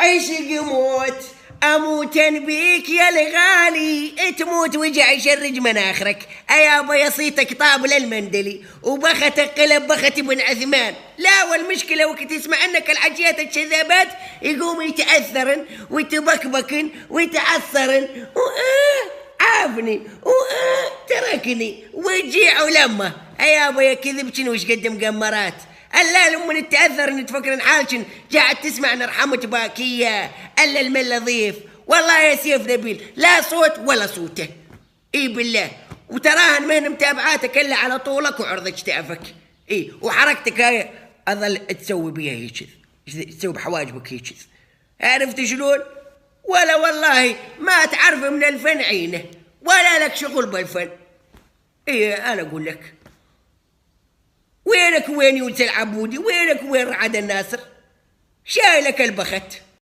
عشق موت اموت بيك يا الغالي، تموت وجع يشرج مناخرك، ايابا يصيتك طابل المندلي وبختك قلب بخت ابن عثمان. لا والمشكله وقت تسمع انك الحجيات الشذابات يقوم يتاثرن ويتبكبكن ويتعثرن عافني تركني ويجيع ولمه. ايابا يا كذبتن وش قد مقمرات. الا لما نتاثر نتفكر حالشن قاعد تسمع نرحمة باكيه الا المل ضيف. والله يا سيف نبيل لا صوت ولا صوته، اي بالله. وتراهن مهن متابعاتك الا على طولك وعرض اجتافك، اي وحركتك هاي اظل تسوي بيها هيك، تسوي بحواجبك هيك. عرفت شلون؟ ولا والله ما تعرف من الفن عينه ولا لك شغل بالفن. اي انا اقول لك وينك وين يونس العبودي، وينك وين رعد الناصر؟ شايلك البخت.